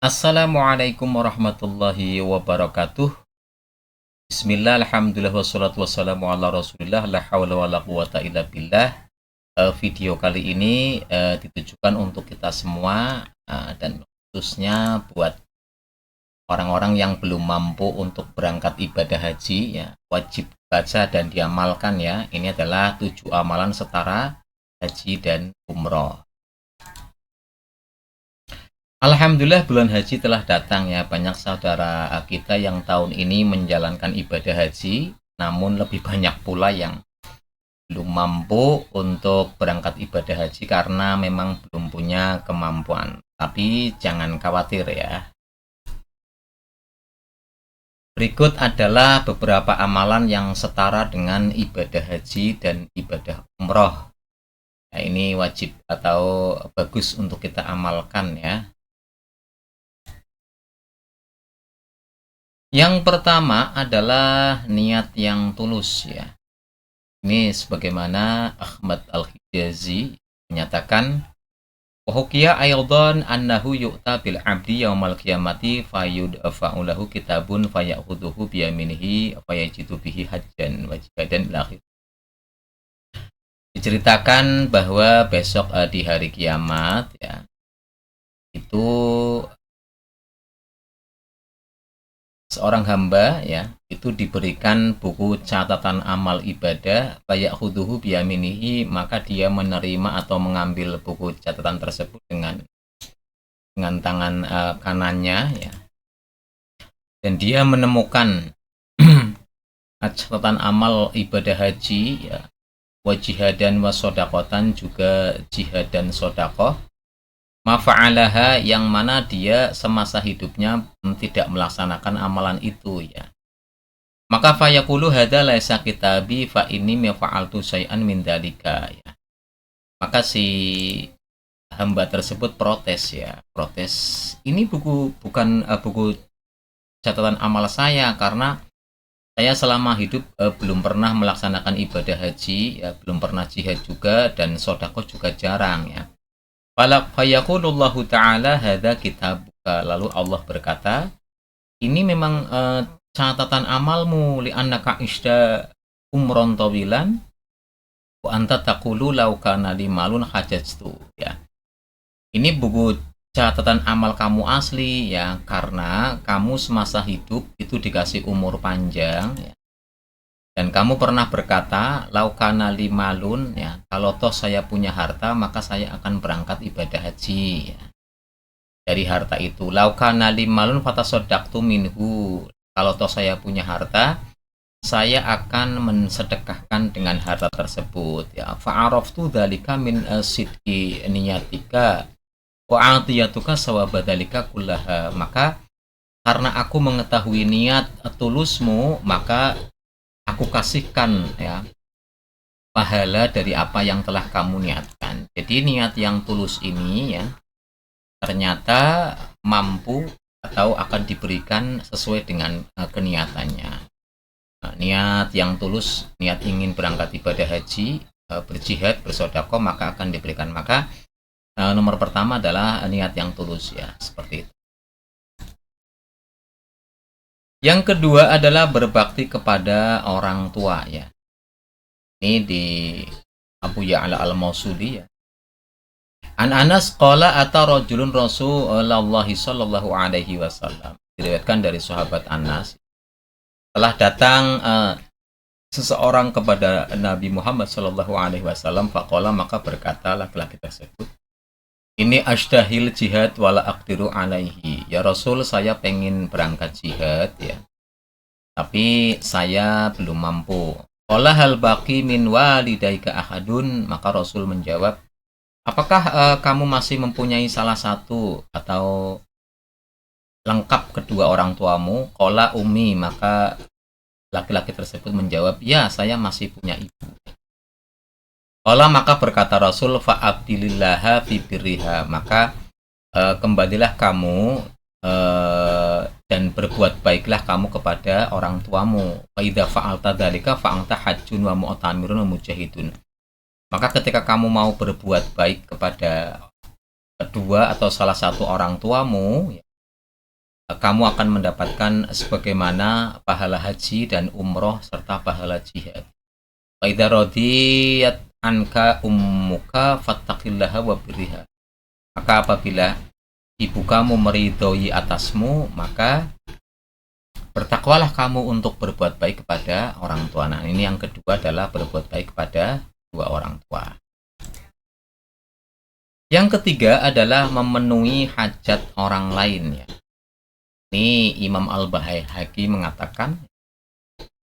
Assalamualaikum warahmatullahi wabarakatuh. Bismillah, alhamdulillah, wassalatu wassalamu ala rasulillah, la hawla wa la quwata illa billah. Video kali ini ditujukan untuk kita semua, dan khususnya buat orang-orang yang belum mampu untuk berangkat ibadah haji ya. Wajib baca dan diamalkan ya. Ini adalah 7 amalan setara haji dan umroh. Alhamdulillah bulan haji telah datang ya. Banyak saudara kita yang tahun ini menjalankan ibadah haji, namun lebih banyak pula yang belum mampu untuk berangkat ibadah haji karena memang belum punya kemampuan. Tapi jangan khawatir ya. Berikut adalah beberapa amalan yang setara dengan ibadah haji dan ibadah umroh. Nah, ini wajib atau bagus untuk kita amalkan ya. Yang pertama adalah niat yang tulus ya. Ini sebagaimana Ahmad Al-Hijazi menyatakan, "Wahukiya aydan annahu yu'ta bil 'abdi yaumal qiyamati fayudfa'u lahu kitabun fayakhudhuhu bi yaminihi fayajidu bihi hajjan wa jihadan ila akhir." Diceritakan bahwa besok di hari kiamat ya, itu seorang hamba ya itu diberikan buku catatan amal ibadah fayakhudhuhu biyaminihi, maka dia menerima atau mengambil buku catatan tersebut dengan tangan kanannya ya, dan dia menemukan catatan amal ibadah haji ya, wa jihadan wa sodakotan, juga jihad dan sodakoh, mafa'alaha, yang mana dia semasa hidupnya tidak melaksanakan amalan itu ya. Maka fayaqulu hadza laisa kitabi fa inni ma fa'altu syai'an min dzalika ya. Maka si hamba tersebut protes ya. Protes, ini bukan buku catatan amal saya, karena saya selama hidup belum pernah melaksanakan ibadah haji ya, belum pernah jihad juga, dan sedekah juga jarang ya. Fayaqulullahu ta'ala hadza kitabuka, lalu Allah berkata, ini memang catatan amalmu, li'annaka isda umron tawilan wa anta taqulu law kana limalun hajajtu ya. Ini buku catatan amal kamu asli ya, karena kamu semasa hidup itu dikasih umur panjang ya. Dan kamu pernah berkata, laukana limalun ya, kalau toh saya punya harta maka saya akan berangkat ibadah haji ya. Dari harta itu, laukana limalun fatasodaktu minhu, kalau toh saya punya harta saya akan mensedekahkan dengan harta tersebut ya. Fa'araftu dzalika min sidqi niyatika wa atiyatuka sawabadalika kullaha, maka karena aku mengetahui niat tulusmu, maka aku kasihkan ya pahala dari apa yang telah kamu niatkan. Jadi niat yang tulus ini ya ternyata mampu atau akan diberikan sesuai dengan keniatannya. Nah, niat yang tulus, niat ingin berangkat ibadah haji, berjihad, bersedekah, maka akan diberikan. Maka nomor pertama adalah niat yang tulus ya, seperti itu. Yang kedua adalah berbakti kepada orang tua ya. Ini di Abu Ya'la Al-Mausuli ya. An Anas qala ata rajulun Rasulullah sallallahu alaihi wasallam. Diriwayatkan dari sahabat Anas, telah datang seseorang kepada Nabi Muhammad sallallahu alaihi wasallam, faqala, maka berkata laki-laki tersebut, ini ashtahil jihad wala aqdiru alaihi. Ya Rasul, saya pengen berangkat jihad ya, tapi saya belum mampu. Qala hal baqi min walidaika ahadun, maka Rasul menjawab, apakah kamu masih mempunyai salah satu atau lengkap kedua orang tuamu? Qala ummi, maka laki-laki tersebut menjawab, ya saya masih punya ibu. Qala, maka berkata Rasul, fa'abdilillaha fi birriha, maka kembalilah kamu dan berbuat baiklah kamu kepada orang tuamu. Fa idza fa'alta dzalika fa'anta hajjun wa mu'tamirun wa mujahidun. Maka ketika kamu mau berbuat baik kepada kedua atau salah satu orang tuamu, kamu akan mendapatkan sebagaimana pahala haji dan umroh serta pahala jihad. Fa idza radiyat anka ummuka fattaqillaha wa birriha. Maka apabila ibu kamu meridhoi atasmu, maka bertakwalah kamu untuk berbuat baik kepada orang tua. Nah, ini yang kedua adalah berbuat baik kepada dua orang tua. Yang ketiga adalah memenuhi hajat orang lain ya. Ini Imam Al-Baihaqi mengatakan,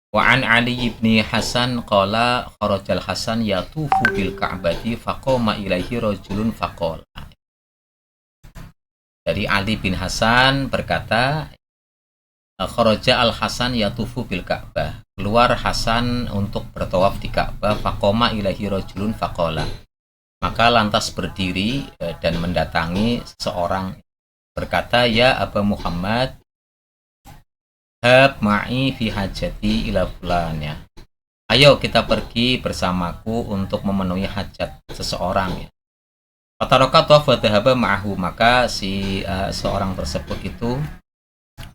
wa an Ali ibni Hasan qala kharajal Hasan yatufu bil Ka'bati faqama ilaihi rajulun faqala. Dari Ali bin Hasan berkata, kharaja al-Hasan yatufu bil Ka'bah. Keluar Hasan untuk bertawaf di Ka'bah, faqama ilaihi rajulun faqala. Maka lantas berdiri dan mendatangi seorang berkata, ya Aba Muhammad, hab ma'i fi hajati ila fulan ya. Ayo kita pergi bersamaku untuk memenuhi hajat seseorang ya. Fataraka tawaf wa dhahaba ma'ahu. Maka si seorang tersebut itu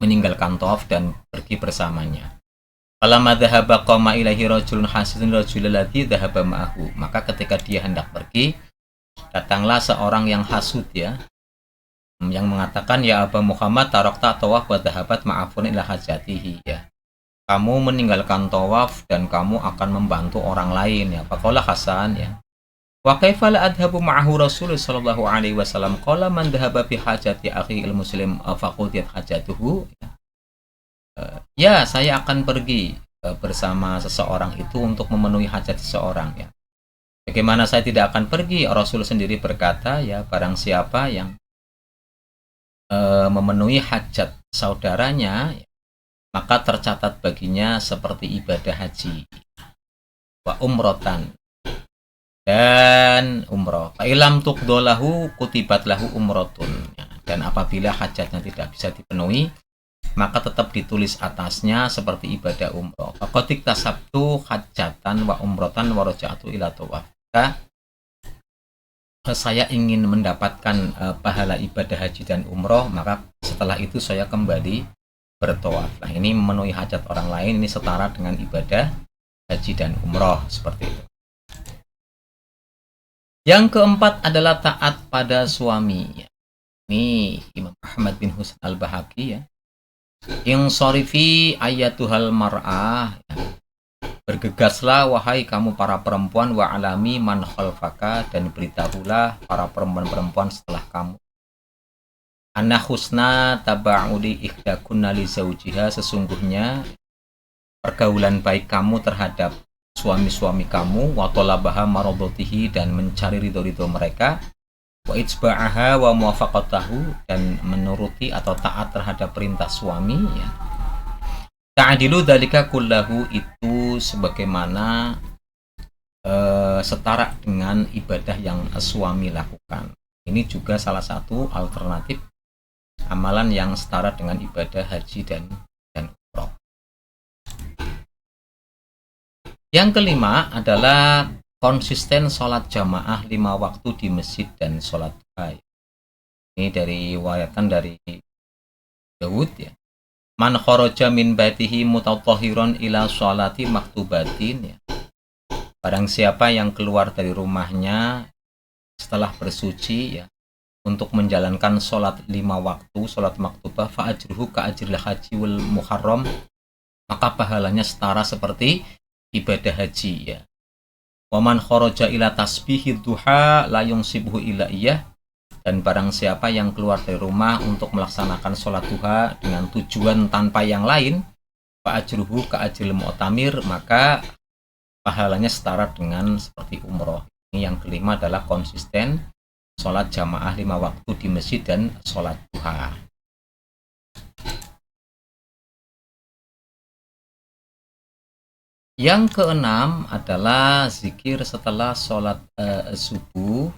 meninggalkan tawaf dan pergi bersamanya. Falamma dhahaba qama ilaihi rajulun hasidun rajulul ladzi dhahaba ma'ahu. Maka ketika dia hendak pergi, datanglah seorang yang hasud ya, yang mengatakan, ya Aba Muhammad tarakta tawaf wa dhahabat ma'afun ila hajatihi ya. Kamu meninggalkan tawaf dan kamu akan membantu orang lain ya. Faqala Hasan ya, wa kaifa la adhabu ma'ahu Rasulullah sallallahu alaihi wasallam qala man dhahaba fi hajati akhi al-muslim faqudiyat hajatuhu ya. Ya, saya akan pergi bersama seseorang itu untuk memenuhi hajat seseorang ya. Bagaimana saya tidak akan pergi? Rasul sendiri berkata ya, barang siapa yang memenuhi hajat saudaranya, maka tercatat baginya seperti ibadah haji wa umrotan dan umroh. Fa'ilam tuqdolahu kutibat lahu umrotun ya. Dan apabila hajatnya tidak bisa dipenuhi, maka tetap ditulis atasnya seperti ibadah umroh. Faqadik tasabtu hajatan wa umrotan wa raja'atu ila tawaf. Saya ingin mendapatkan pahala ibadah haji dan umroh, maka setelah itu saya kembali bertawaf. Nah, ini memenuhi hajat orang lain, ini setara dengan ibadah haji dan umroh, seperti itu. Yang keempat adalah taat pada suami. Ini Imam Ahmad bin Husain Al-Baihaqi ya. Insorifi ayatuhal mar'ah ya. Bergegaslah wahai kamu para perempuan, wa alami man khalfaka, dan beritahulah para perempuan-perempuan setelah kamu. Anna husna taba'udi ihdakunna li zawjiha, sesungguhnya pergaulan baik kamu terhadap suami-suami kamu, wa talabaha maradatihi, dan mencari ridho-ridho mereka, wa itsba'aha wa muwafaqatahu, dan menuruti atau taat terhadap perintah suami ya. Ta'adilu dzalika kullahu, itu sebagaimana setara dengan ibadah yang suami lakukan. Ini juga salah satu alternatif amalan yang setara dengan ibadah haji dan umroh. Yang kelima adalah konsisten sholat jamaah 5 waktu di masjid dan sholat duha. Ini dari riwayatan dari Dawud ya. Man kharaja min baitihi mutatahhiran ila sholati maktubatin ya. Barang siapa yang keluar dari rumahnya setelah bersuci ya, untuk menjalankan sholat 5 waktu, sholat maktubah, fa ajruhu ka ajril haji wal muharram, maka pahalanya setara seperti ibadah haji ya. Wa man kharaja ila tasbihid duha la yunsibuhu illa iyah, dan barang siapa yang keluar dari rumah untuk melaksanakan sholat duha dengan tujuan tanpa yang lain, fa ajruhu ka ajril mu'tamir, maka pahalanya setara dengan seperti umroh. Ini yang kelima adalah konsisten sholat jamaah 5 waktu di masjid dan sholat duha. Yang keenam adalah zikir setelah sholat subuh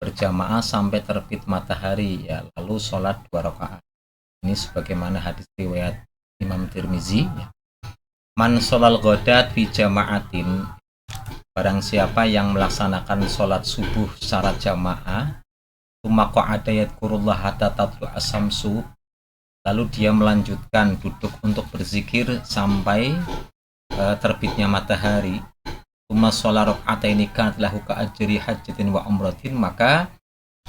berjamaah sampai terbit matahari ya, lalu sholat 2 rakaat. Ini sebagaimana hadis riwayat Imam Tirmizi ya. Man sholal ghadat fi jama'atin, barang siapa yang melaksanakan sholat subuh secara jamaah, tsumma qa'ada yadhkurullah hatta tatlu as-samsu, lalu dia melanjutkan duduk untuk berzikir sampai terbitnya matahari, tsumma shalla raka'ataini kanat lahu ka ajri hajjatin wa umratin, maka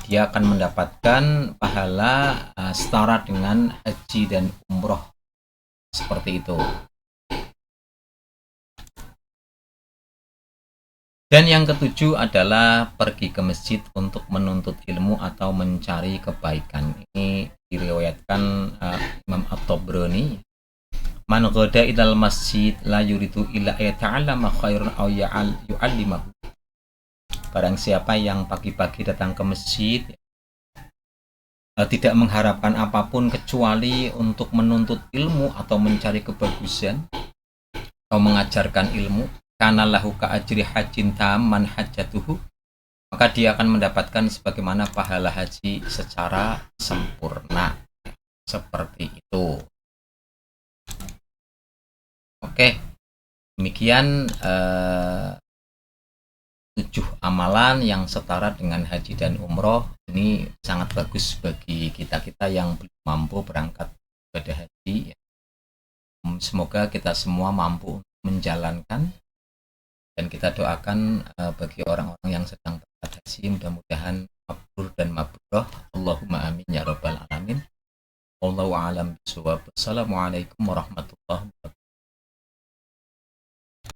dia akan mendapatkan pahala setara dengan haji dan umroh, seperti itu. Dan yang ketujuh adalah pergi ke masjid untuk menuntut ilmu atau mencari kebaikan. Ini diriwayatkan Imam At-Tabrani, man ghada ilal masjid la yuridu illa yata'allama khairun aw yu'allimahu. Barang siapa yang pagi-pagi datang ke masjid tidak mengharapkan apapun kecuali untuk menuntut ilmu atau mencari kebagusan atau mengajarkan ilmu, kana lahu ka ajri hajjin tamman hajjatuhu, maka dia akan mendapatkan sebagaimana pahala haji secara sempurna. Seperti itu. Oke, demikian 7 amalan yang setara dengan haji dan umroh. Ini sangat bagus bagi kita-kita yang belum mampu berangkat ibadah haji. Semoga kita semua mampu menjalankan, dan kita doakan bagi orang-orang yang sedang berangkat haji, mudah-mudahan mabrur dan mabrurah. Allahumma amin ya rabbal alamin. Wallahu a'lam bishawab. Assalamualaikum warahmatullahi wabarakatuh.